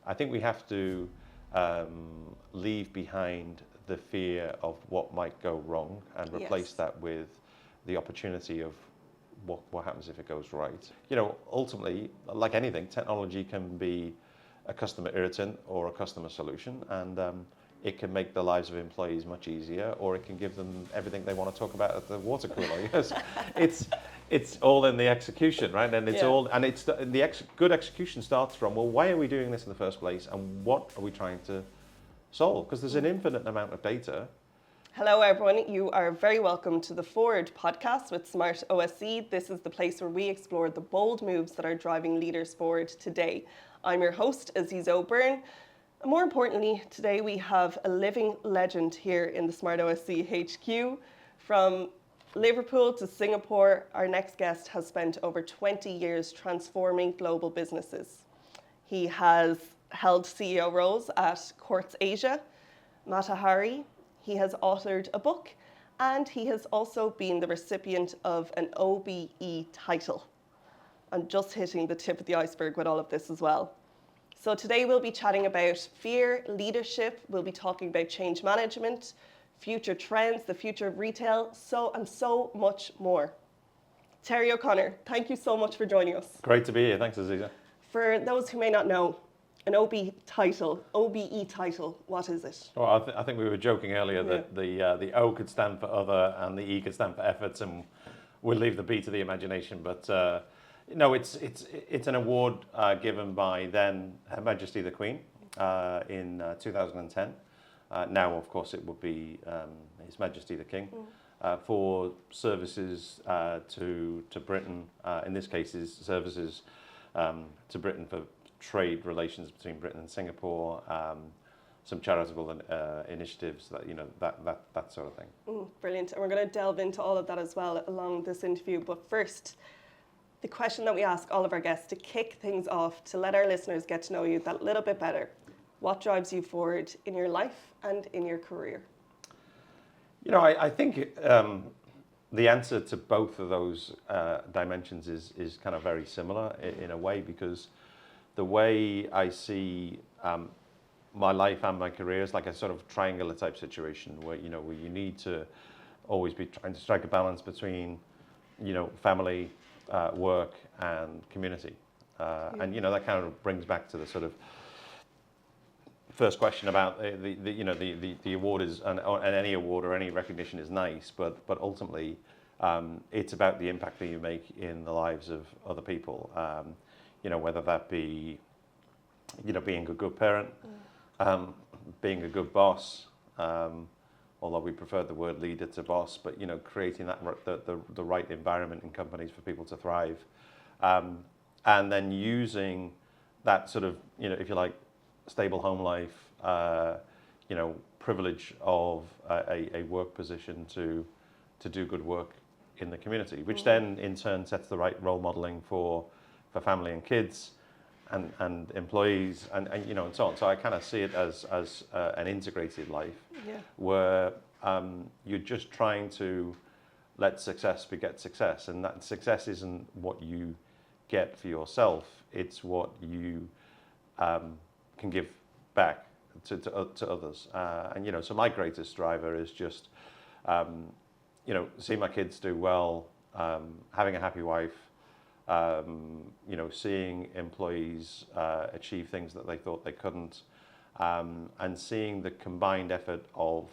I think we have to leave behind the fear of what might go wrong and replace that with the opportunity of what happens if it goes right. You know, ultimately, like anything, technology can be a customer irritant or a customer solution, and it can make the lives of employees much easier, or it can give them everything they want to talk about at the water cooler. Yes, it's all in the execution, right? And it's all, and it's good execution starts from, well, why are we doing this in the first place, and what are we trying to solve? Because there's an infinite amount of data. Hello everyone, you are very welcome to the Forward podcast with Smart OSC. This is the place where we explore the bold moves that are driving leaders forward today. I'm your host, Aziz O'Byrne. And more importantly, today we have a living legend here in the Smart OSC HQ. From Liverpool to Singapore, our next guest has spent over 20 years transforming global businesses. He has held CEO roles at Courts Asia, Matahari. He has authored a book, and he has also been the recipient of an OBE title. I'm just hitting the tip of the iceberg with all of this as well. So today we'll be chatting about fear, leadership, we'll be talking about change management, future trends, the future of retail, and so much more. Terry O'Connor, thank you so much for joining us. Great to be here. Thanks, Aziza. For those who may not know, an OBE title, what is it? Well, I think we were joking earlier that the O could stand for other and the E could stand for efforts, and we'll leave the B to the imagination. But no, it's an award given by then Her Majesty The Queen in 2010. Now, of course, it would be His Majesty The King for services to Britain. In this case, is services to Britain for trade relations between Britain and Singapore, some charitable initiatives, that sort of thing. Brilliant. And we're going to delve into all of that as well along this interview. But first, the question that we ask all of our guests to kick things off, to let our listeners get to know you that little bit better. What drives you forward in your life and in your career? You know, I think the answer to both of those dimensions is kind of very similar in a way, because the way I see my life and my career is like a sort of triangular type situation where you need to always be trying to strike a balance between, family, work, and community. And that kind of brings back to the sort of first question about the award is, and any award or any recognition is nice, but ultimately it's about the impact that you make in the lives of other people. Whether that be, being a good parent, being a good boss, although we prefer the word leader to boss, but, creating that the right environment in companies for people to thrive. And then using that sort of, if you like, stable home life, privilege of a work position to do good work in the community, which then in turn sets the right role modeling for family and kids and employees and so on. So I kind of see it as an integrated life where you're just trying to let success beget success, and that success isn't what you get for yourself, it's what you can give back to others. And so my greatest driver is just seeing my kids do well, having a happy wife, seeing employees achieve things that they thought they couldn't, and seeing the combined effort of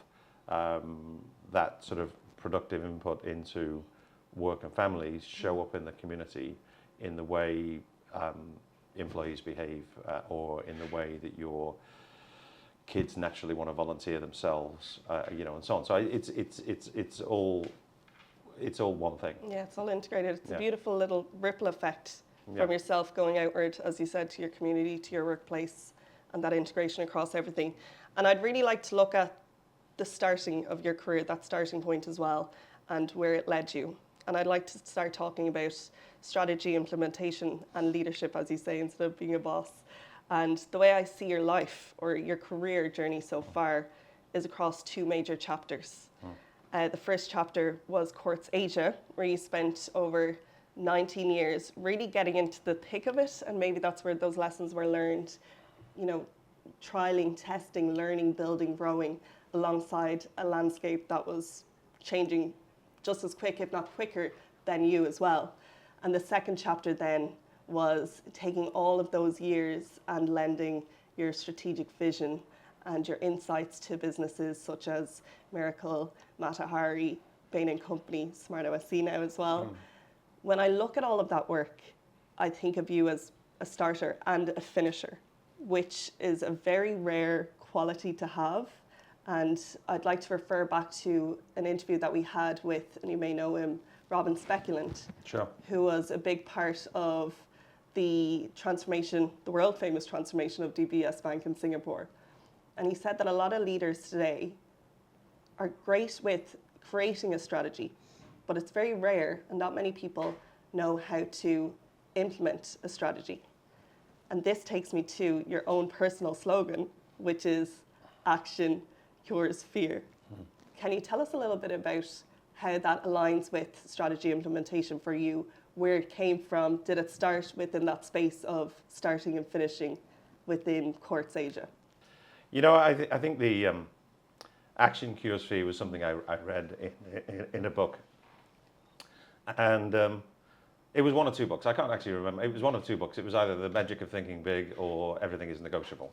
that sort of productive input into work and families show up in the community in the way employees behave, or in the way that your kids naturally want to volunteer themselves, and so on. So it's all one thing. Yeah, it's all integrated. It's a beautiful little ripple effect from yourself going outward, as you said, to your community, to your workplace, and that integration across everything. And I'd really like to look at the starting of your career, that starting point as well, and where it led you. And I'd like to start talking about strategy, implementation, and leadership, as you say, instead of being a boss. And the way I see your life or your career journey so far is across two major chapters. The first chapter was Courts Asia, where you spent over 19 years really getting into the thick of it, and maybe that's where those lessons were learned. trialing, testing, learning, building, growing alongside a landscape that was changing just as quick, if not quicker, than you as well. And the second chapter then was taking all of those years and lending your strategic vision and your insights to businesses such as Miracle, Matahari, Bain & Company, Smart OSC now as well. When I look at all of that work, I think of you as a starter and a finisher, which is a very rare quality to have. And I'd like to refer back to an interview that we had with, and you may know him, Robin Speculant, Sure. who was a big part of the transformation, the world famous transformation of DBS Bank in Singapore. And he said that a lot of leaders today are great with creating a strategy, but it's very rare and not many people know how to implement a strategy. And this takes me to your own personal slogan, which is action cures fear. Can you tell us a little bit about how that aligns with strategy implementation for you, where it came from? Did it start within that space of starting and finishing within Courts Asia? I think the action cures fear was something I read in a book. And it was one or two books. I can't actually remember. It was one of two books. It was either The Magic of Thinking Big or Everything is Negotiable.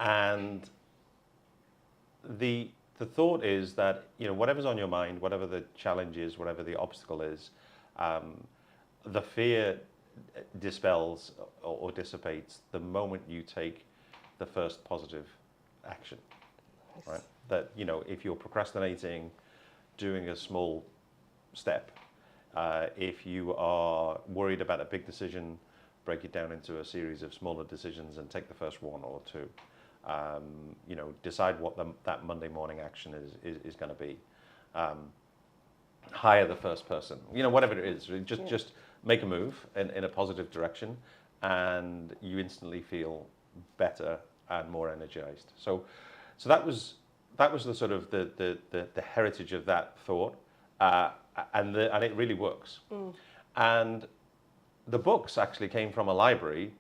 And the thought is that, whatever's on your mind, whatever the challenge is, whatever the obstacle is, the fear dispels or dissipates the moment you take the first positive action. Nice. Right? That, if you're procrastinating, doing a small step, if you are worried about a big decision, break it down into a series of smaller decisions and take the first one or two. Decide what that Monday morning action is going to be. Hire the first person. Whatever it is, just make a move in a positive direction, and you instantly feel better and more energized. So that was the sort of the heritage of that thought, and it really works. And the books actually came from a library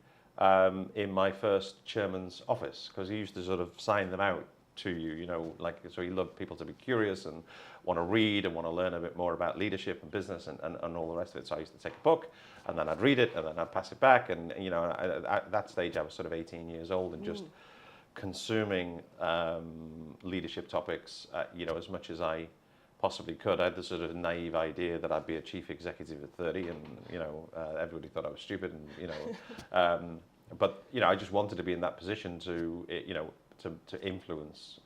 in my first chairman's office, because he used to sort of sign them out to you, so he loved people to be curious and want to read and want to learn a bit more about leadership and business and all the rest of it. So I used to take a book and then I'd read it and then I'd pass it back. And, at that stage I was sort of 18 years old and just consuming leadership topics, as much as I possibly could. I had the sort of naive idea that I'd be a chief executive at 30 and, everybody thought I was stupid and, but, I just wanted to be in that position to influence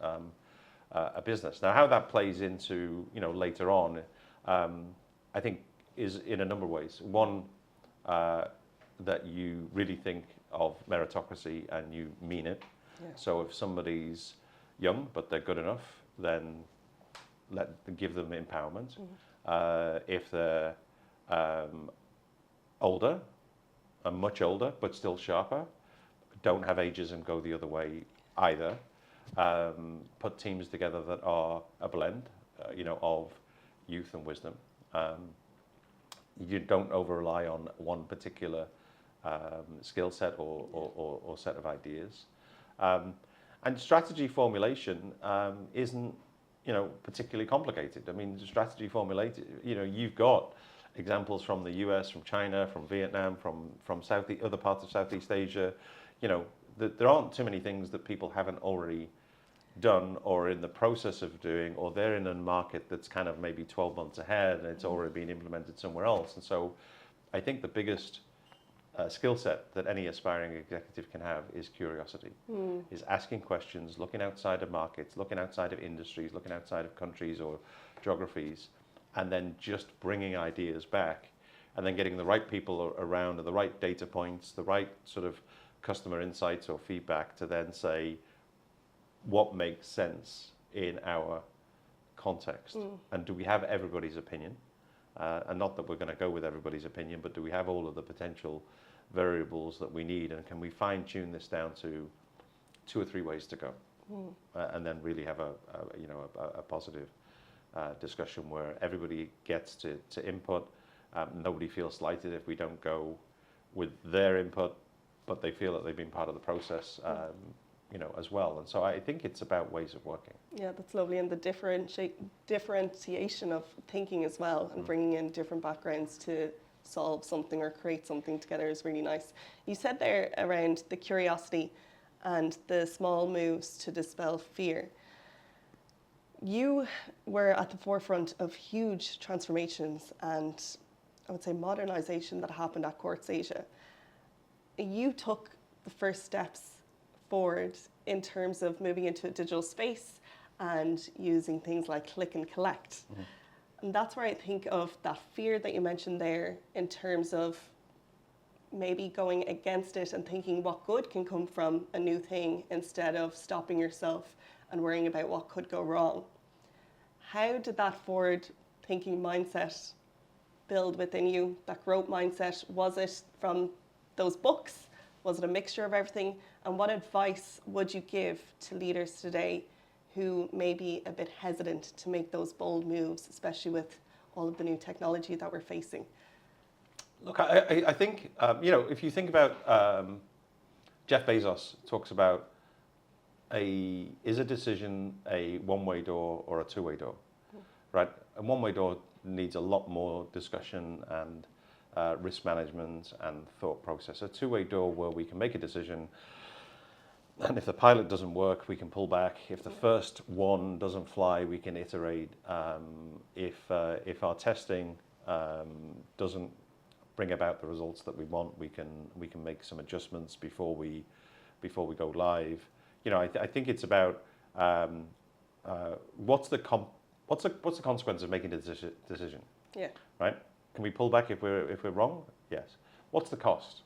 a business. Now, how that plays into, later on, I think is in a number of ways. One, that you really think of meritocracy and you mean it. Yeah. So if somebody's young, but they're good enough, then give them empowerment. If they're older, and much older, but still sharper, don't have ageism go the other way either. Put teams together that are a blend, of youth and wisdom. You don't over-rely on one particular skill set or set of ideas. And strategy formulation isn't, particularly complicated. I mean, strategy formulated, you've got examples from the US, from China, from Vietnam, from other parts of Southeast Asia. There aren't too many things that people haven't already done or in the process of doing, or they're in a market that's kind of maybe 12 months ahead and it's already been implemented somewhere else. And so I think the biggest skill set that any aspiring executive can have is curiosity, is asking questions, looking outside of markets, looking outside of industries, looking outside of countries or geographies, and then just bringing ideas back and then getting the right people around and the right data points, the right sort of customer insights or feedback to then say what makes sense in our context. And do we have everybody's opinion? And not that we're going to go with everybody's opinion, but do we have all of the potential variables that we need? And can we fine tune this down to 2 or 3 ways to go? And then really have a positive discussion where everybody gets to input. Nobody feels slighted if we don't go with their input. but they feel that they've been part of the process, as well. And so I think it's about ways of working. Yeah, that's lovely. And the differentiation of thinking as well, and bringing in different backgrounds to solve something or create something together is really nice. You said there around the curiosity and the small moves to dispel fear. You were at the forefront of huge transformations and I would say modernization that happened at Courts Asia. You took the first steps forward in terms of moving into a digital space and using things like click and collect. And that's where I think of that fear that you mentioned there in terms of maybe going against it and thinking what good can come from a new thing instead of stopping yourself and worrying about what could go wrong. How did that forward thinking mindset build within you, that growth mindset? Was it from those books? Was it a mixture of everything? And what advice would you give to leaders today who may be a bit hesitant to make those bold moves, especially with all of the new technology that we're facing? Look, I think, if you think about Jeff Bezos talks about is a decision a one-way door or a two-way door, right? A one-way door needs a lot more discussion and risk management and thought process. A two-way door where we can make a decision, and if the pilot doesn't work, we can pull back. If the first one doesn't fly, we can iterate. If our testing doesn't bring about the results that we want, we can make some adjustments before we go live. I think it's about what's the consequence of making a decision? Yeah. Right? Can we pull back if we're wrong? Yes. What's the cost?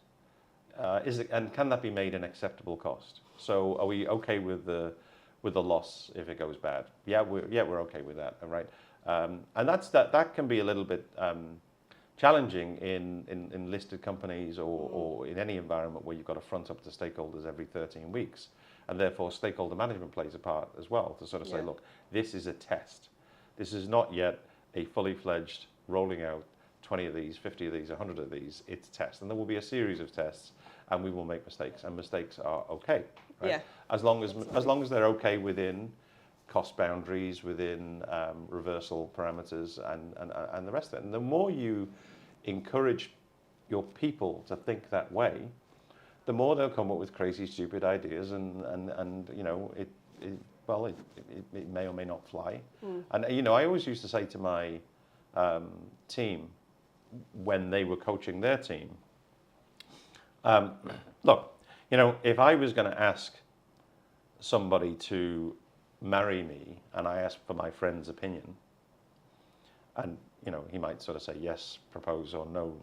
And can that be made an acceptable cost? So are we okay with the loss if it goes bad? Yeah, we're okay with that. All right. And that can be a little bit challenging in listed companies or in any environment where you've got to front up to stakeholders every 13 weeks. And therefore, stakeholder management plays a part as well to sort of say, look, this is a test. This is not yet a fully fledged rolling out 20 of these, 50 of these, 100 of these. It's a test. And there will be a series of tests and we will make mistakes. And mistakes are okay. Right? Yeah. As long as they're okay within cost boundaries, within reversal parameters and the rest of it. And the more you encourage your people to think that way, the more they'll come up with crazy, stupid ideas, and it may or may not fly. And I always used to say to my team when they were coaching their team, look, if I was going to ask somebody to marry me and I asked for my friend's opinion, and he might sort of say yes, propose, or no,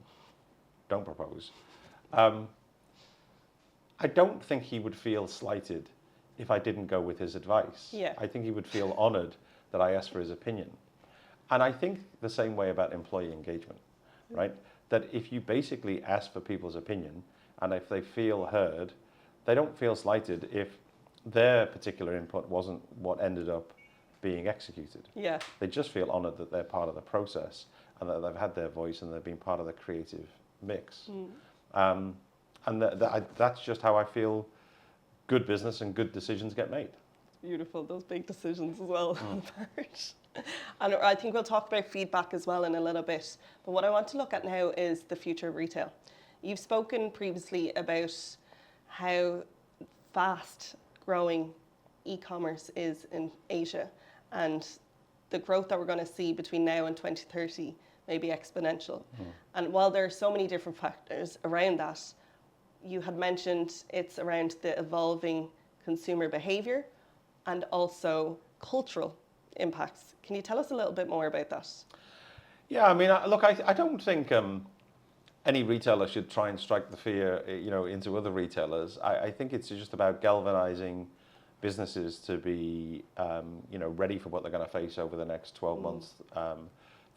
don't propose. I don't think he would feel slighted if I didn't go with his advice. Yeah. I think he would feel honored that I asked for his opinion. And I think the same way about employee engagement, right? That if you basically ask for people's opinion and if they feel heard, they don't feel slighted if their particular input wasn't what ended up being executed. Yeah. They just feel honored that they're part of the process and that they've had their voice and they've been part of the creative mix. And that's just how I feel good business and good decisions get made. Beautiful, those big decisions as well. And I think we'll talk about feedback as well in a little bit. But what I want to look at now is the future of retail. You've spoken previously about how fast growing e-commerce is in Asia and the growth that we're going to see between now and 2030 may be exponential. And while there are so many different factors around that, you had mentioned it's around the evolving consumer behavior and also cultural impacts. Can you tell us a little bit more about that? Yeah, I mean, look, I don't think any retailer should try and strike the fear, into other retailers. I think it's just about galvanizing businesses to be, ready for what they're going to face over the next 12 months,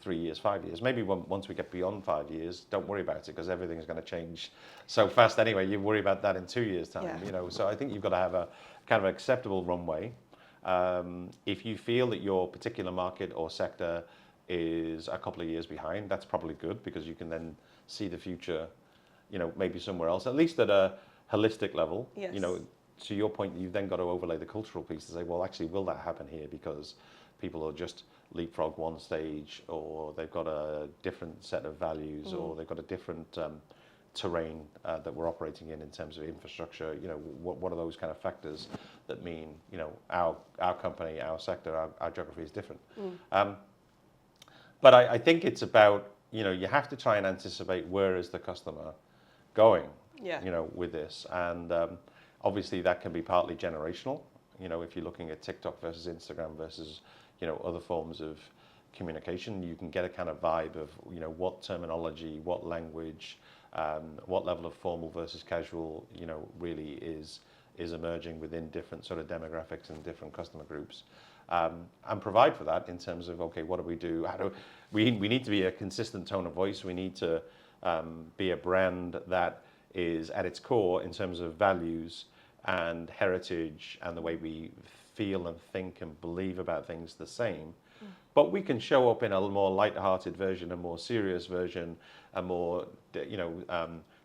3 years, 5 years. Maybe once we get beyond 5 years, don't worry about it because everything is going to change so fast anyway. You worry about that in 2 years' time. Yeah. So I think you've got to have a kind of acceptable runway. If you feel that your particular market or sector is a couple of years behind, that's probably good because you can then see the future, maybe somewhere else, at least at a holistic level. Yes. To your point, you've then got to overlay the cultural piece to say, well, actually, will that happen here? Because people will just leapfrog one stage, or they've got a different set of values, or they've got a different terrain that we're operating in terms of infrastructure. What are those kind of factors that mean, our company, our sector, our geography is different. But I think it's about, you have to try and anticipate where is the customer going, with this. And obviously that can be partly generational. If you're looking at TikTok versus Instagram versus, other forms of communication, you can get a kind of vibe of, what terminology, what language, what level of formal versus casual, really is emerging within different sort of demographics and different customer groups. And provide for that in terms of, okay, what do we do? We need to be a consistent tone of voice. We need to be a brand that is at its core in terms of values and heritage and the way we feel and think and believe about things the same. But we can show up in a more light-hearted version, a more serious version, a more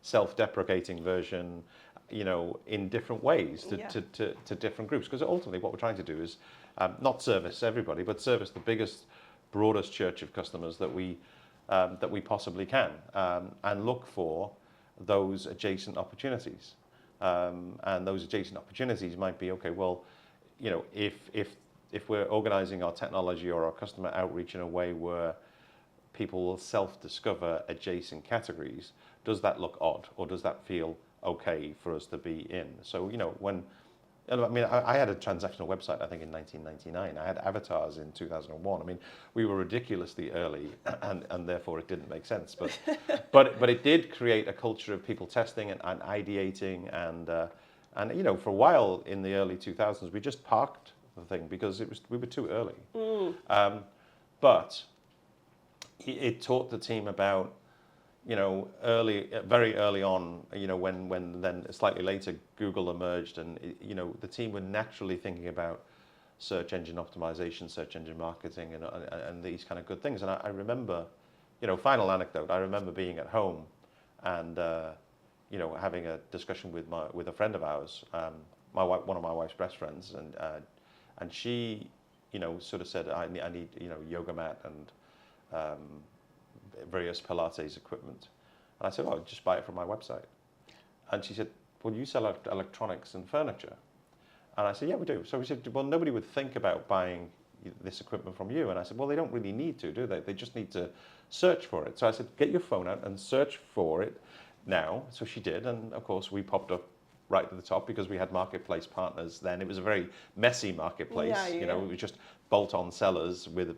self-deprecating version, in different ways to different groups. Because ultimately what we're trying to do is not service everybody, but service the biggest, broadest church of customers that we possibly can, and look for those adjacent opportunities. And those adjacent opportunities might be, okay, well, if we're organizing our technology or our customer outreach in a way where people will self-discover adjacent categories, does that look odd, or does that feel okay for us to be in? So, I had a transactional website, I think, in 1999. I had avatars in 2001. I mean, we were ridiculously early, and therefore it didn't make sense. But it did create a culture of people testing and ideating, and for a while in the early 2000s, we just parked the thing because we were too early. But it taught the team about, very early on, when then slightly later Google emerged, and the team were naturally thinking about search engine optimization, search engine marketing, and these kind of good things. And I remember, final anecdote, I remember being at home and having a discussion with a friend of ours, one of my wife's best friends, and she sort of said, I need yoga mat and various Pilates equipment. And I said, oh, just buy it from my website. And she said, well, you sell electronics and furniture. And I said, yeah, we do. So we said, well, nobody would think about buying this equipment from you. And I said, well, they don't really need to, do they? They just need to search for it. So I said, get your phone out and search for it now. So she did. And of course, we popped up right at the top because we had marketplace partners then. It was a very messy marketplace. It was just bolt-on sellers with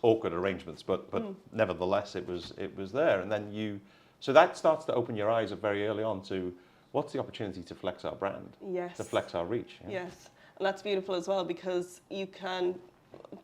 awkward arrangements, but nevertheless it was there. And then so that starts to open your eyes very early on to what's the opportunity to flex our brand, to flex our reach. Yes, and that's beautiful as well, because you can,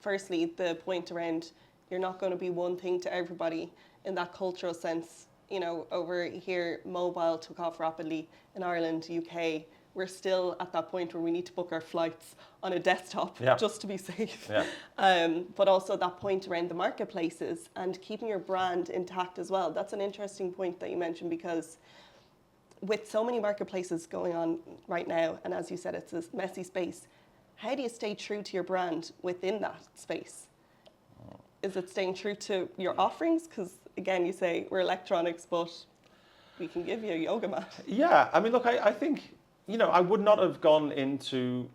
firstly, the point around you're not going to be one thing to everybody in that cultural sense. Over here, mobile took off rapidly. In Ireland, UK, we're still at that point where we need to book our flights on a desktop just to be safe. But also that point around the marketplaces and keeping your brand intact as well. That's an interesting point that you mentioned, because with so many marketplaces going on right now, and as you said, it's a messy space, how do you stay true to your brand within that space? Is it staying true to your offerings? Because again, you say we're electronics, but we can give you a yoga mat. Yeah, I mean, look, I think, I would not have gone into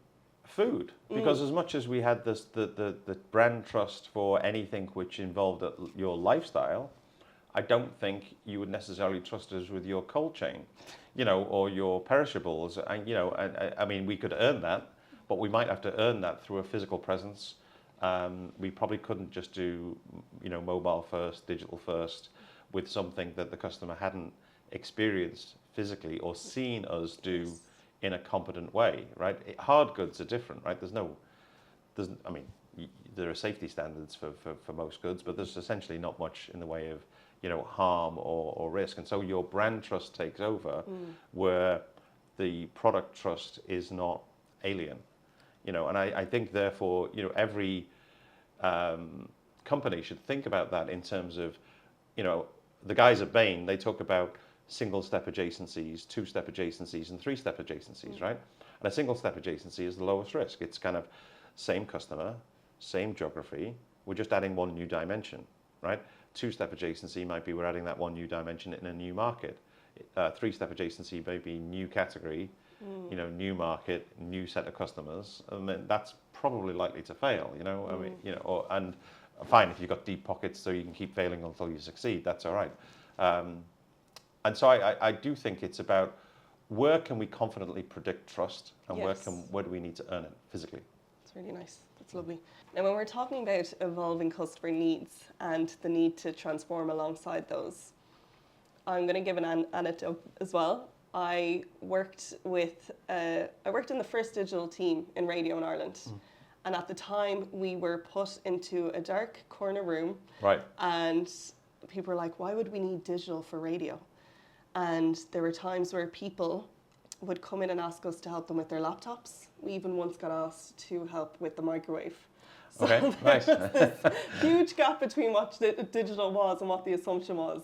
food, because as much as we had the brand trust for anything which involved your lifestyle, I don't think you would necessarily trust us with your cold chain, or your perishables. And, I mean, we could earn that, but we might have to earn that through a physical presence. We probably couldn't just do, mobile first, digital first, with something that the customer hadn't experienced physically or seen us do in a competent way, right? Hard goods are different, right? There are safety standards for most goods, but there's essentially not much in the way of, harm or risk. And so your brand trust takes over, where the product trust is not alien, and I think therefore, every company should think about that in terms of, the guys at Bain, they talk about single-step adjacencies, two-step adjacencies, and three-step adjacencies, right? And a single-step adjacency is the lowest risk. It's kind of same customer, same geography, we're just adding one new dimension, right? Two-step adjacency might be we're adding that one new dimension in a new market. Three-step adjacency may be new category, new market, new set of customers. I mean, that's probably likely to fail, I mean, and fine if you've got deep pockets so you can keep failing until you succeed, that's all right. And so I do think it's about where can we confidently predict trust and where do we need to earn it physically. That's really nice. That's lovely. Now, when we're talking about evolving customer needs and the need to transform alongside those, I'm going to give an anecdote as well. I worked in the first digital team in radio in Ireland. And at the time, we were put into a dark corner room. Right. And people were like, why would we need digital for radio? And there were times where people would come in and ask us to help them with their laptops. We even once got asked to help with the microwave. So okay, nice. This huge gap between what digital was and what the assumption was.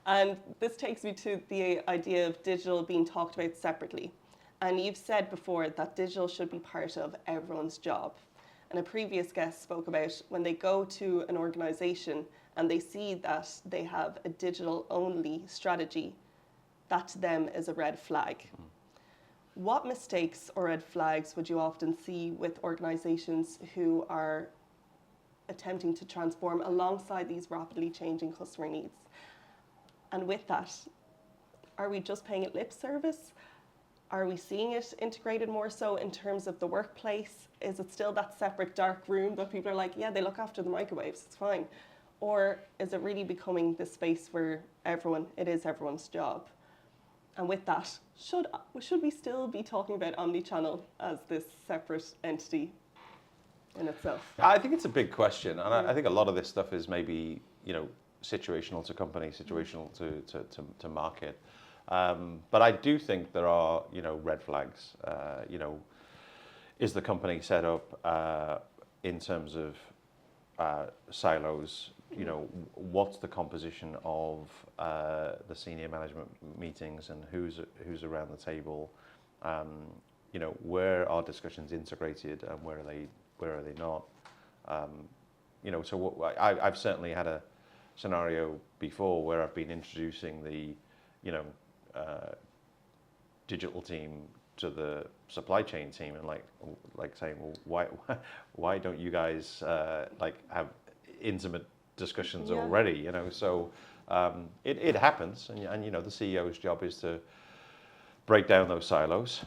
And this takes me to the idea of digital being talked about separately. And you've said before that digital should be part of everyone's job. And a previous guest spoke about when they go to an organization and they see that they have a digital-only strategy, that to them is a red flag. What mistakes or red flags would you often see with organizations who are attempting to transform alongside these rapidly changing customer needs? And with that, are we just paying it lip service? Are we seeing it integrated more so in terms of the workplace? Is it still that separate dark room that people are like, yeah, they look after the microwaves, it's fine? Or is it really becoming this space where it is everyone's job? And with that, should we still be talking about omnichannel as this separate entity in itself? I think it's a big question, and I think a lot of this stuff is maybe situational to company, situational to market. But I do think there are red flags. Is the company set up in terms of silos? What's the composition of the senior management meetings and who's around the table? Where are discussions integrated and where are they not? So I've certainly had a scenario before where I've been introducing the digital team to the supply chain team and like saying, well, why don't you guys have intimate discussions already? So it happens, and the CEO's job is to break down those silos,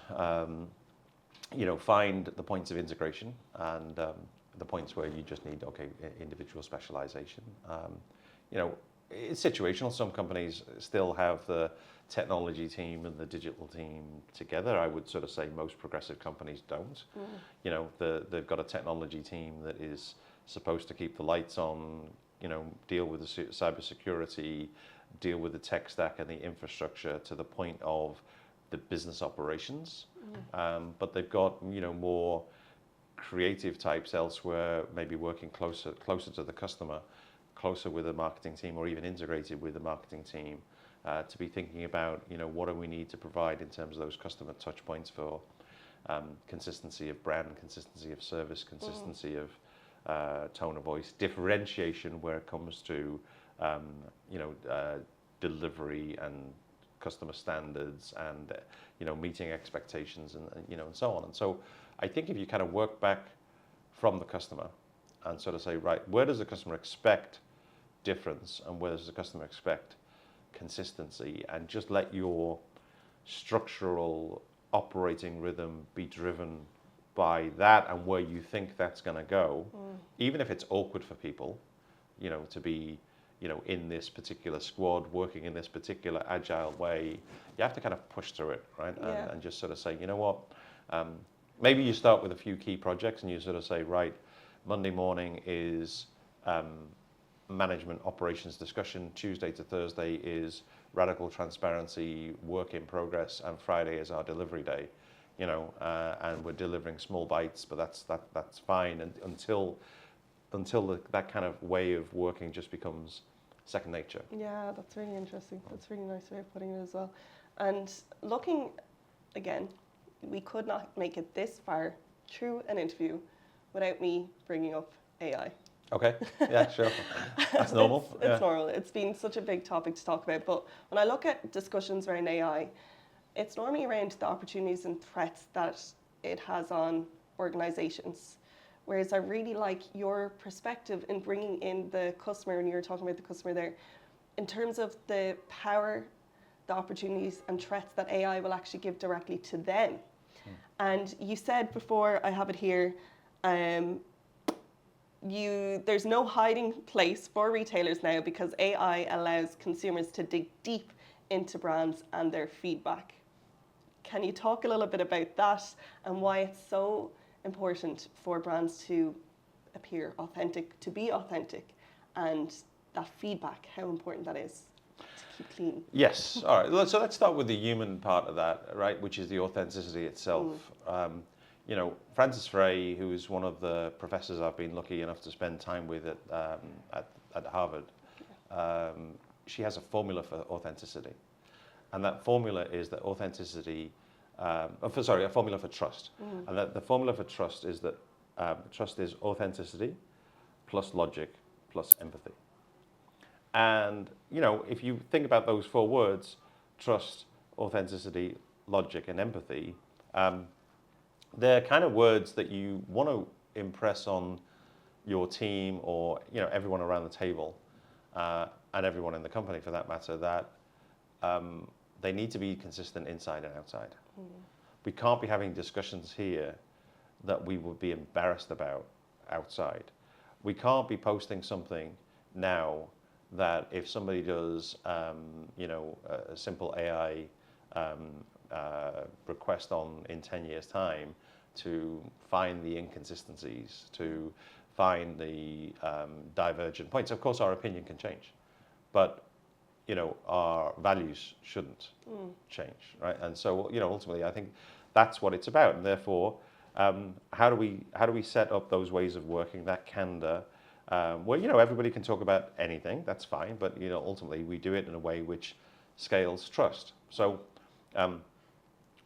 find the points of integration and the points where you just need individual specialization. It's situational. Some companies still have the technology team and the digital team together. I would sort of say most progressive companies don't. They've got a technology team that is supposed to keep the lights on, deal with the cybersecurity, deal with the tech stack and the infrastructure to the point of the business operations. But they've got more creative types elsewhere, maybe working closer to the customer, closer with the marketing team, or even integrated with the marketing team, to be thinking about what do we need to provide in terms of those customer touch points for consistency of brand, consistency of service, consistency of tone of voice, differentiation where it comes to delivery and customer standards and meeting expectations and so on. And so I think if you kind of work back from the customer and sort of say, right, where does the customer expect difference and where does the customer expect consistency, and just let your structural operating rhythm be driven by that and where you think that's going to go, even if it's awkward for people, to be, in this particular squad, working in this particular agile way, you have to kind of push through it, right? And just sort of say, maybe you start with a few key projects and you sort of say, right, Monday morning is management operations discussion, Tuesday to Thursday is radical transparency, work in progress, and Friday is our delivery day. And we're delivering small bites, but that's fine, and until that kind of way of working just becomes second nature. Yeah, that's really interesting. That's a really nice way of putting it as well. And looking, again, we could not make it this far through an interview without me bringing up AI. Okay, yeah, sure. That's normal. It's normal. It's been such a big topic to talk about. But when I look at discussions around AI, it's normally around the opportunities and threats that it has on organizations. Whereas I really like your perspective in bringing in the customer, and you were talking about the customer there, in terms of the power, the opportunities and threats that AI will actually give directly to them. And you said before, I have it here, there's no hiding place for retailers now because AI allows consumers to dig deep into brands and their feedback. Can you talk a little bit about that and why it's so important for brands to appear authentic, to be authentic, and that feedback, how important that is to keep clean? Yes. All right. So let's start with the human part of that, right, which is the authenticity itself. You know, Frances Frey, who is one of the professors I've been lucky enough to spend time with at Harvard, she has a formula for authenticity. And that formula is that authenticity, a formula for trust. And that the formula for trust is that trust is authenticity plus logic plus empathy. And, you know, if you think about those four words, trust, authenticity, logic, and empathy, they're kind of words that you want to impress on your team or, you know, everyone around the table and everyone in the company for that matter, that they need to be consistent inside and outside. We can't be having discussions here that we would be embarrassed about outside. We can't be posting something now that if somebody does, you know, a simple AI request in 10 years' time to find the inconsistencies, to find the divergent points. Of course, our opinion can change, but you know, our values shouldn't change, right? And so, you know, ultimately, I think that's what it's about. And therefore, how do we set up those ways of working, that candor, where, you know, everybody can talk about anything, that's fine, but, you know, ultimately we do it in a way which scales trust. So,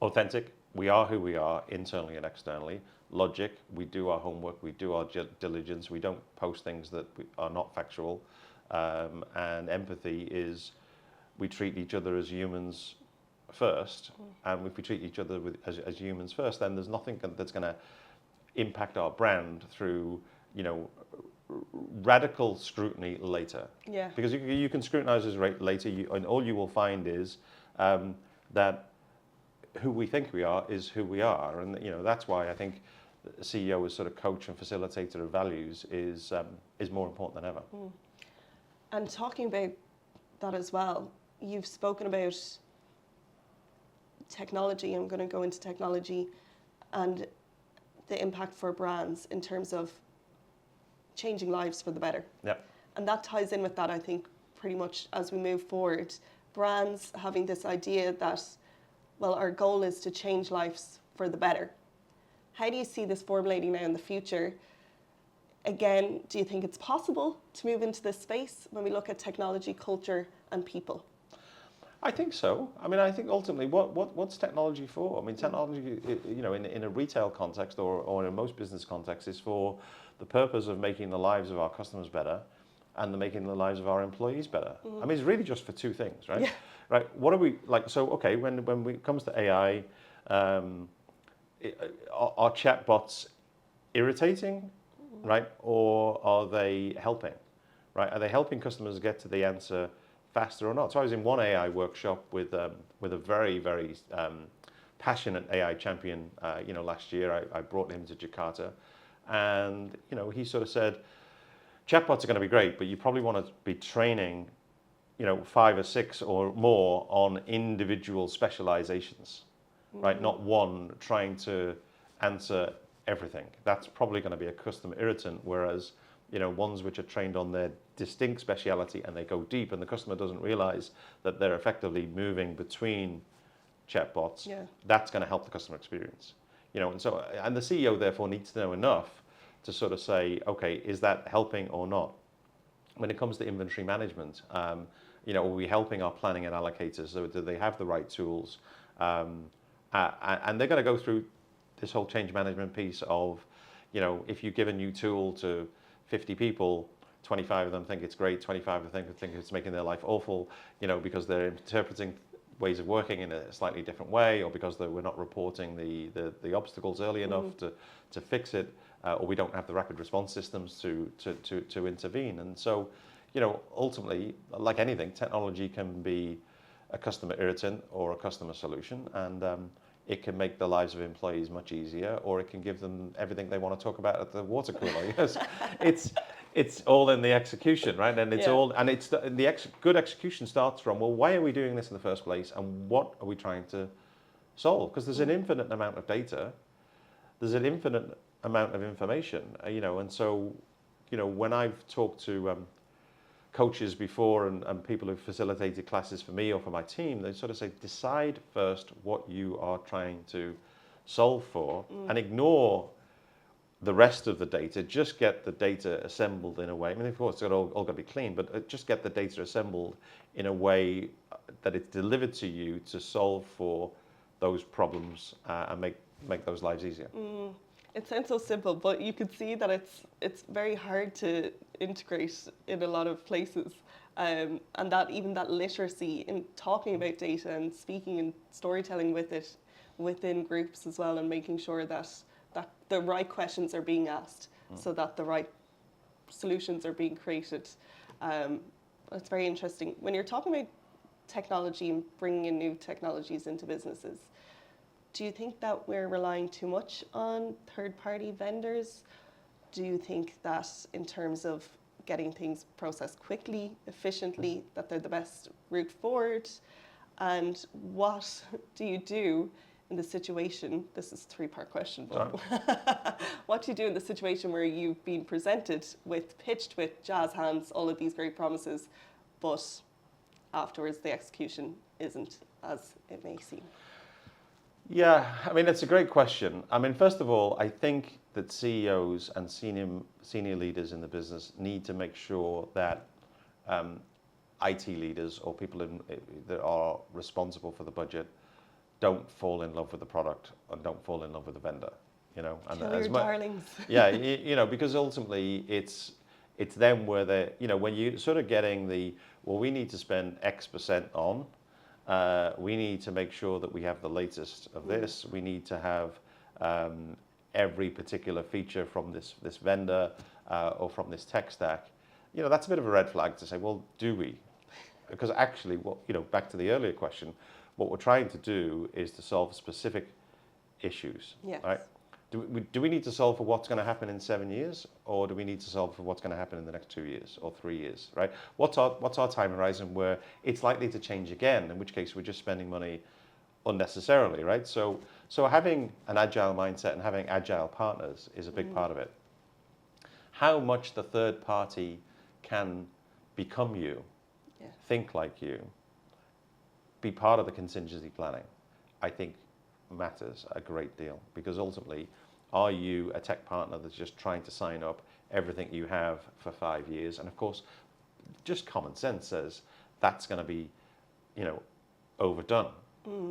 authentic, we are who we are, internally and externally. Logic, we do our homework, we do our diligence, we don't post things that are not factual. And empathy is we treat each other as humans first, and if we treat each other as humans first, then there's nothing that's going to impact our brand through, you know, radical scrutiny later. Yeah. Because you can scrutinize us later, and all you will find is that who we think we are is who we are, and you know that's why I think the CEO as sort of coach and facilitator of values is more important than ever. And talking about that as well, you've spoken about technology. I'm going to go into technology and the impact for brands in terms of changing lives for the better. Yeah. And that ties in with that, I think, pretty much as we move forward. Brands having this idea that, well, our goal is to change lives for the better. How do you see this formulating now in the future? Again, do you think it's possible to move into this space when we look at technology, culture, and people? I think so. I mean, I think ultimately, what's technology for? I mean, technology, you know, in a retail context or in most business contexts, is for the purpose of making the lives of our customers better and making the lives of our employees better. I mean, it's really just for two things, right? Yeah. Right. What are we like? So, okay, when it comes to AI, are chatbots irritating, right, or are they helping, right? Are they helping customers get to the answer faster or not? So I was in one AI workshop with a very, very passionate AI champion, you know, last year. I brought him to Jakarta, and you know, he sort of said, chatbots are going to be great, but you probably want to be training, you know, 5 or 6 or more on individual specializations, right? Not one trying to answer everything. That's probably going to be a custom irritant, whereas, you know, ones which are trained on their distinct speciality and they go deep and the customer doesn't realize that they're effectively moving between chatbots, that's going to help the customer experience. You know, and the CEO therefore needs to know enough to sort of say, okay, is that helping or not? when it comes to inventory management, are we helping our planning and allocators? So do they have the right tools? And they're going to go through this whole change management piece of, if you give a new tool to 50 people, 25 of them think it's great, 25 of them think it's making their life awful, because they're interpreting ways of working in a slightly different way, or because we're not reporting the obstacles early enough to fix it, or we don't have the rapid response systems to intervene. And so, ultimately, like anything, technology can be a customer irritant or a customer solution, and it can make the lives of employees much easier, or it can give them everything they want to talk about at the water cooler. Yes, it's all in the execution, right? And good execution starts from, well, why are we doing this in the first place, and what are we trying to solve? Because there's an infinite amount of data, there's an infinite amount of information, and so, when I've talked to coaches before and people who've facilitated classes for me or for my team, they sort of say, decide first what you are trying to solve for and ignore the rest of the data. Just get the data assembled in a way. I mean, of course, it's all got to be clean, but just get the data assembled in a way that it's delivered to you to solve for those problems and make those lives easier. It sounds so simple, but you could see that it's very hard to integrate in a lot of places, and that even that literacy in talking about data and speaking and storytelling with it within groups as well, and making sure that the right questions are being asked so that the right solutions are being created. It's very interesting. When you're talking about technology and bringing in new technologies into businesses, do you think that we're relying too much on third-party vendors? Do you think that in terms of getting things processed quickly, efficiently, that they're the best route forward? And what do you do in the situation, this is a three-part question, but what do you do in the situation where you've been pitched with jazz hands, all of these great promises, but afterwards the execution isn't as it may seem? Yeah, I mean, it's a great question. I mean, first of all, I think that CEOs and senior leaders in the business need to make sure that IT leaders or people that are responsible for the budget don't fall in love with the product and don't fall in love with the vendor. And Kill your darlings. Yeah, because ultimately it's them where they, when you sort of getting we need to spend X% on. We need to make sure that we have the latest of this. We need to have every particular feature from this vendor or from this tech stack. That's a bit of a red flag to say, well, do we? Because actually, back to the earlier question, what we're trying to do is to solve specific issues. Yes. Right? Do we need to solve for what's going to happen in 7 years, or do we need to solve for what's going to happen in the next 2 years or 3 years, right? What's our time horizon where it's likely to change again, in which case we're just spending money unnecessarily, right? So having an agile mindset and having agile partners is a big part of it. How much the third party can become you, think like you, be part of the contingency planning, I think matters a great deal, because ultimately, are you a tech partner that's just trying to sign up everything you have for 5 years? And of course, just common sense says that's going to be, overdone.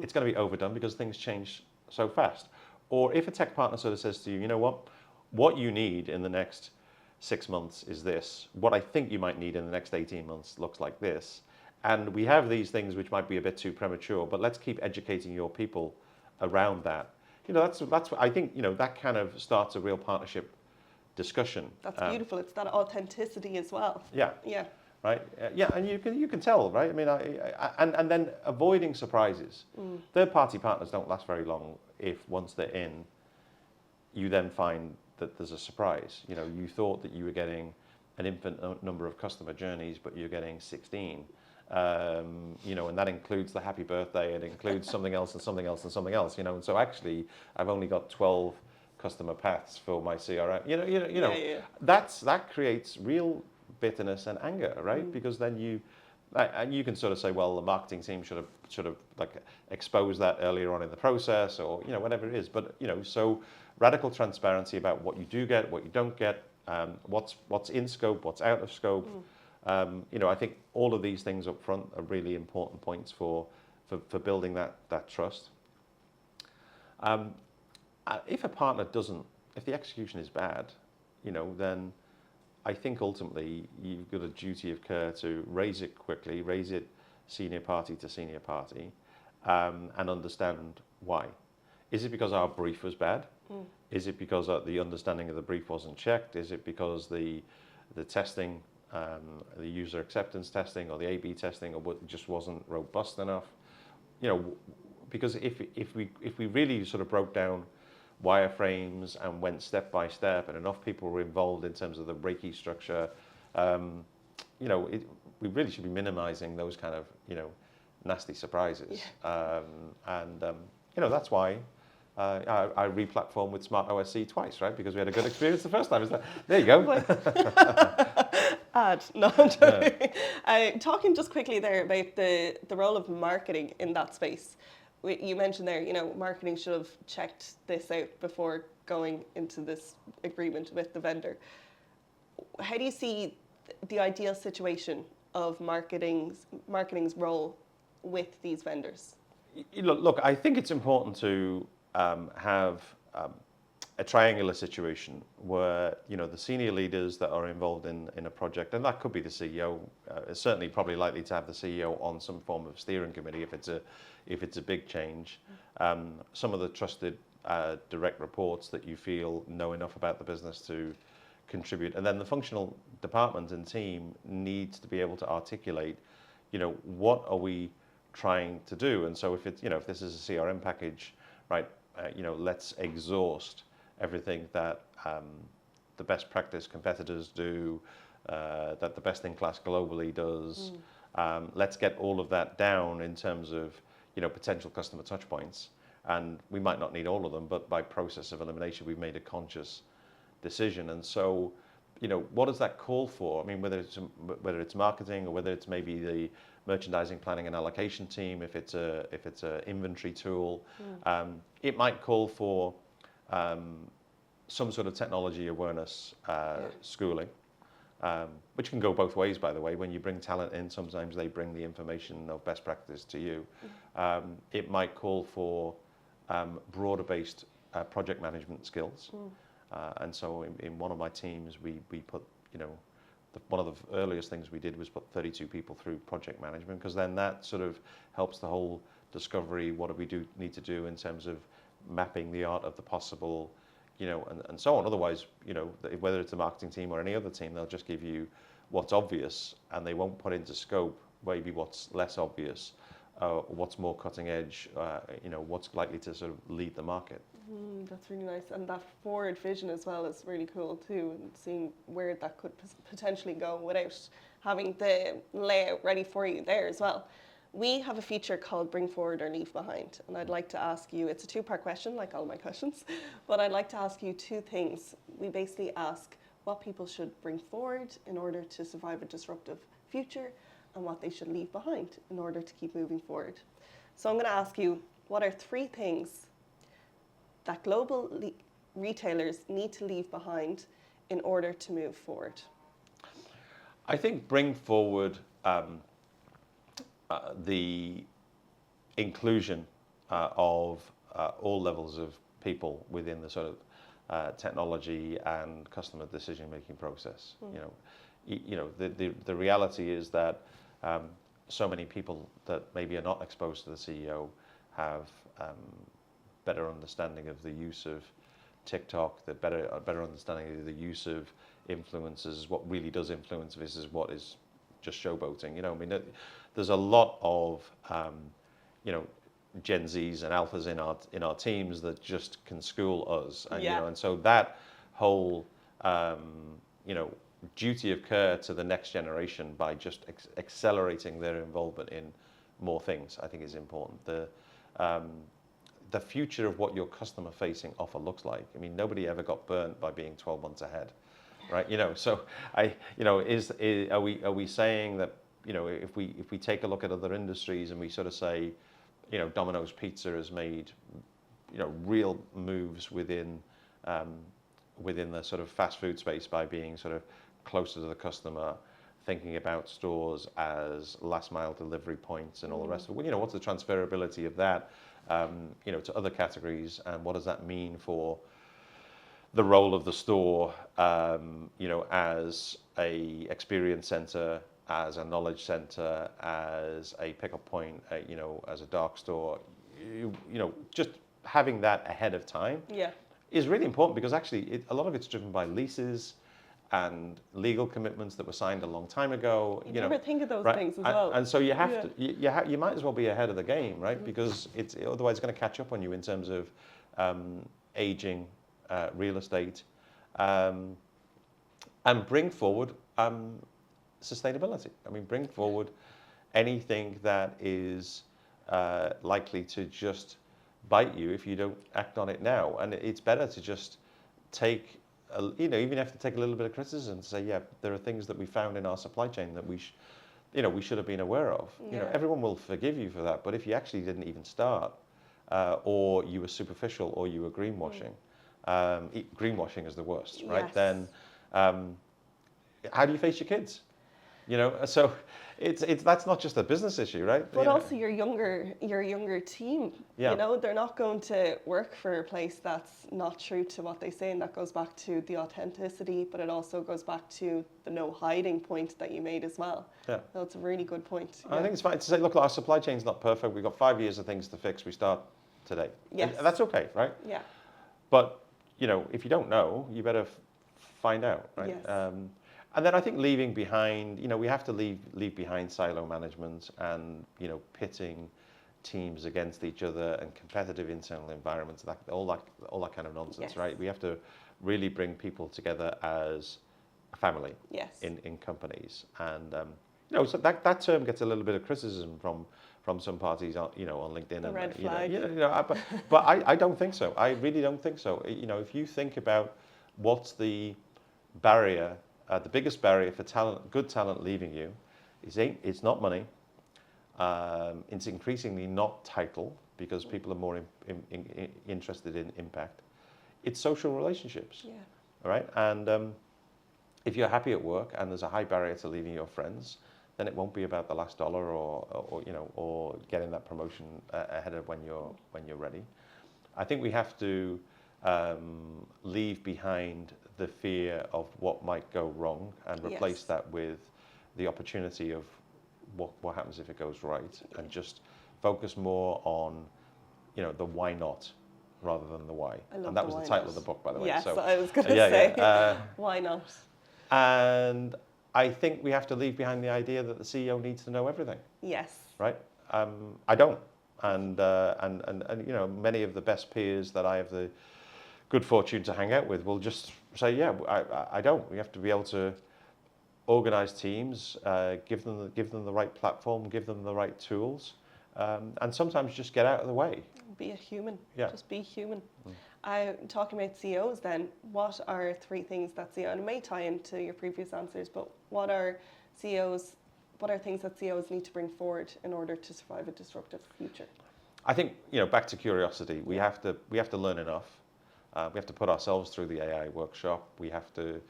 It's going to be overdone because things change so fast. Or if a tech partner sort of says to you, what you need in the next 6 months is this. What I think you might need in the next 18 months looks like this. And we have these things which might be a bit too premature, but let's keep educating your people around that. That's I think, that kind of starts a real partnership discussion. That's beautiful. It's that authenticity as well. Yeah. Yeah. Right. Yeah, and you can tell, right? I mean, and then avoiding surprises. Third-party partners don't last very long if once they're in, you then find that there's a surprise. You thought that you were getting an infinite number of customer journeys, but you're getting 16. And that includes the happy birthday, it includes something else and something else and something else, and so actually I've only got 12 customer paths for my CRM. That creates real bitterness and anger, right? Because then you can sort of say, well, the marketing team should have like exposed that earlier on in the process, or whatever it is. But so radical transparency about what you do get, what you don't get, what's in scope, what's out of scope. I think all of these things up front are really important points for building that trust. If a partner if the execution is bad, then I think ultimately you've got a duty of care to raise it quickly, raise it senior party to senior party, and understand why. Is it because our brief was bad? Is it because the understanding of the brief wasn't checked? Is it because the testing, the user acceptance testing or the A/B testing just wasn't robust enough? Because if we really sort of broke down wireframes and went step by step, and enough people were involved in terms of the Reiki structure, we really should be minimizing those kind of nasty surprises. That's why I re-platformed with Smart OSC twice, right? Because we had a good experience the first time. There you go. No, I'm joking. Talking just quickly there about the role of marketing in that space. You mentioned there, marketing should have checked this out before going into this agreement with the vendor. How do you see the ideal situation of marketing's role with these vendors? Look, I think it's important to have a triangular situation where the senior leaders that are involved in a project, and that could be the CEO, is certainly probably likely to have the CEO on some form of steering committee if it's a big change. Some of the trusted direct reports that you feel know enough about the business to contribute, and then the functional department and team needs to be able to articulate, what are we trying to do? And so if it's if this is a CRM package, right, let's exhaust everything that the best practice competitors do, that the best in class globally does. Let's get all of that down in terms of potential customer touch points, and we might not need all of them, but by process of elimination we've made a conscious decision. And so what does that call for? I mean, whether it's marketing or whether it's maybe the merchandising planning and allocation team, if it's a inventory tool, it might call for some sort of technology awareness schooling, which can go both ways, by the way. When you bring talent in, sometimes they bring the information of best practice to you. It might call for broader based project management skills. And so in one of my teams, we put, one of the earliest things we did was put 32 people through project management, because then that sort of helps the whole discovery. What do we need to do in terms of mapping the art of the possible, and so on. Otherwise, whether it's a marketing team or any other team, they'll just give you what's obvious, and they won't put into scope maybe what's less obvious, what's more cutting edge, what's likely to sort of lead the market. That's really nice, and that forward vision as well is really cool too, and seeing where that could potentially go without having the layout ready for you there as well. We have a feature called Bring Forward or Leave Behind, and I'd like to ask you, it's a two-part question like all my questions, but I'd like to ask you two things. We basically ask what people should bring forward in order to survive a disruptive future, and what they should leave behind in order to keep moving forward. So I'm going to ask you, what are three things that global retailers need to leave behind in order to move forward? I think bring forward the inclusion of all levels of people within the sort of technology and customer decision-making process. The reality is that so many people that maybe are not exposed to the CEO have better understanding of the use of TikTok, the better understanding of the use of influencers. What really does influence versus what is just showboating. There's a lot of Gen Zs and Alphas in our teams that just can school us, and and so that whole duty of care to the next generation by just accelerating their involvement in more things, I think is important. The future of what your customer-facing offer looks like. I mean, nobody ever got burnt by being 12 months ahead, right? So are we saying that if we take a look at other industries and we sort of say, Domino's Pizza has made real moves within the sort of fast food space by being sort of closer to the customer, thinking about stores as last mile delivery points and all the rest of it. Well, what's the transferability of that, to other categories, and what does that mean for the role of the store, as a experience center, as a knowledge center, as a pickup point, as a dark store. Just having that ahead of time is really important, because actually a lot of it's driven by leases and legal commitments that were signed a long time ago. You never think of those right? things as well. And so you have to, you might as well be ahead of the game, right? Because it's otherwise going to catch up on you in terms of aging real estate, and bring forward sustainability. I mean, bring forward anything that is likely to just bite you if you don't act on it now. And it's better to just take, even have to take a little bit of criticism to say, yeah, there are things that we found in our supply chain that we should have been aware of. Everyone will forgive you for that, but if you actually didn't even start, or you were superficial, or you were greenwashing, greenwashing is the worst, right? Then how do you face your kids? So it's that's not just a business issue, right? But also your younger team. They're not going to work for a place that's not true to what they say, and that goes back to the authenticity, but it also goes back to the no hiding point that you made as well. Yeah, that's a really good point. I think it's fine to say, look, our supply chain's not perfect. We've got 5 years of things to fix. We start today. Yes, and that's okay, right? Yeah. But if you don't know, you better find out, right? Yes. And then I think leaving behind, we have to leave behind silo management and, pitting teams against each other and competitive internal environments, all that kind of nonsense, right? We have to really bring people together as a family in companies. And, so that term gets a little bit of criticism from some parties, on LinkedIn. The red flag. But I don't think so. I really don't think so. If you think about what's the barrier, the biggest barrier for good talent leaving you, it's not money. It's increasingly not title, because people are more interested in impact. It's social relationships. Yeah. All right. And if you're happy at work and there's a high barrier to leaving your friends, then it won't be about the last dollar or getting that promotion ahead of when you're ready. I think we have to leave behind the fear of what might go wrong and replace that with the opportunity of what happens if it goes right, and just focus more on the why not rather than the why. And that was the title of the book, by the way. Yes, so, I was going to say, why not? And I think we have to leave behind the idea that the CEO needs to know everything. Yes. Right? I don't. And many of the best peers that I have the good fortune to hang out with will just say, I don't. We have to be able to organize teams, give them the right platform, give them the right tools, and sometimes just get out of the way. Be a human. Yeah. Just be human. Talking about CEOs then, what are 3 things that CEO, and it may tie into your previous answers, but what are things that CEOs need to bring forward in order to survive a disruptive future? I think, back to curiosity, we have to learn enough. We have to put ourselves through the AI workshop. We have to,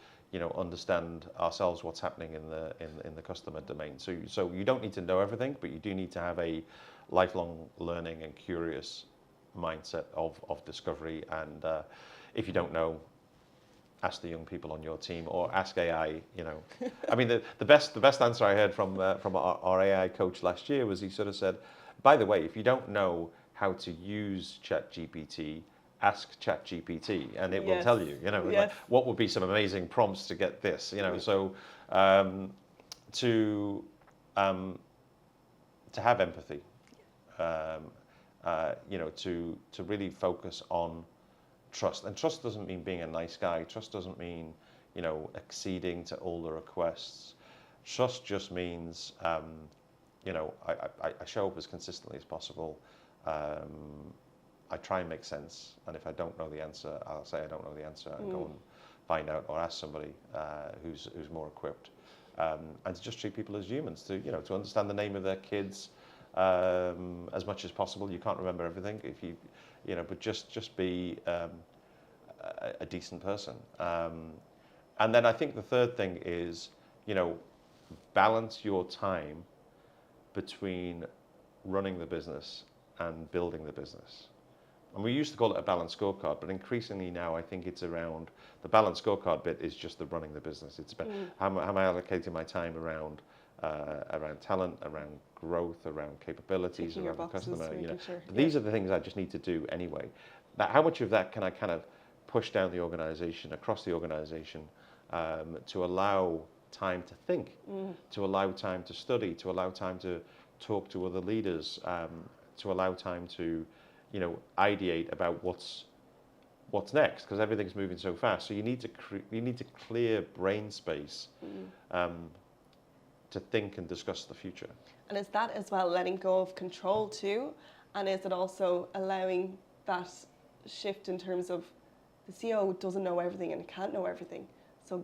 understand ourselves what's happening in the customer domain. So you don't need to know everything, but you do need to have a lifelong learning and curious mindset of discovery. And if you don't know, ask the young people on your team or ask AI. I mean, the best answer I heard from our AI coach last year was, he sort of said, by the way, if you don't know how to use ChatGPT, ask ChatGPT and it will tell you, like, what would be some amazing prompts to get this, so to have empathy, to really focus on trust. And trust doesn't mean being a nice guy. Trust doesn't mean, acceding to all the requests. Trust just means, I show up as consistently as possible. I try and make sense, and if I don't know the answer, I'll say I don't know the answer and go and find out, or ask somebody who's more equipped, and to just treat people as humans, to understand the name of their kids as much as possible. You can't remember everything, if you but just be a decent person. And then I think the third thing is, balance your time between running the business and building the business. And we used to call it a balanced scorecard, but increasingly now I think it's around the balanced scorecard bit is just the running the business. It's about how am I allocating my time around talent, around growth, around capabilities, Ticking around the boxes, customer. sure. These are the things I just need to do anyway. Now, how much of that can I kind of push down the organization, across the organization, to allow time to think, to allow time to study, to allow time to talk to other leaders, to allow time to, ideate about what's next, because everything's moving so fast. So you need to clear brain space to think and discuss the future. And is that as well letting go of control too? And is it also allowing that shift in terms of the CEO doesn't know everything and can't know everything? So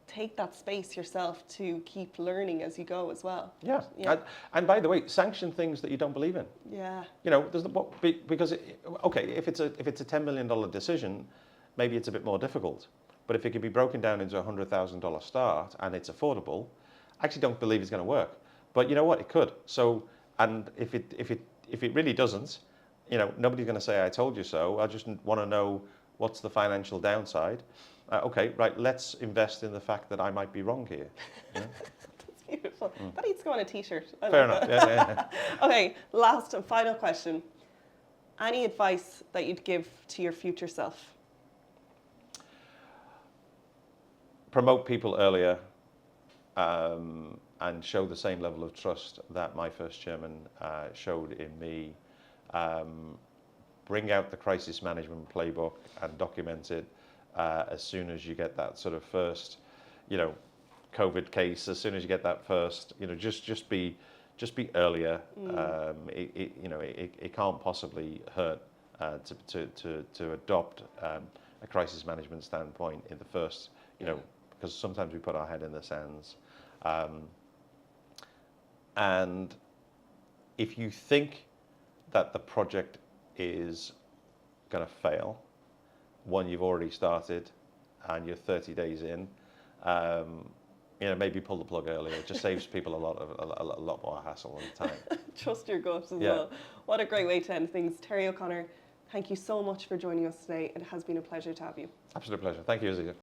take that space yourself to keep learning as you go as well. Yeah. And by the way, sanction things that you don't believe in. Yeah. Because if it's a $10 million decision, maybe it's a bit more difficult. But if it can be broken down into a $100,000 start and it's affordable, I actually don't believe it's going to work. But you know what? It could. So, and if it really doesn't, nobody's going to say I told you so. I just want to know what's the financial downside. Okay, right, let's invest in the fact that I might be wrong here. Yeah? That's beautiful. That needs to go on a t-shirt. Fair enough. Yeah. Okay, last and final question. Any advice that you'd give to your future self? Promote people earlier and show the same level of trust that my first chairman showed in me. Bring out the crisis management playbook and document it as soon as you get that sort of first, COVID case. As soon as you get that first, just be earlier. It can't possibly hurt to adopt a crisis management standpoint in the first, because sometimes we put our head in the sands. And if you think that the project is going to fail, one you've already started and you're 30 days in, maybe pull the plug earlier. It just saves people a lot more hassle and time. Trust your gut as well. What a great way to end things. Terry O'Connor, thank you so much for joining us today. It has been a pleasure to have you. Absolute pleasure. Thank you, Aziza.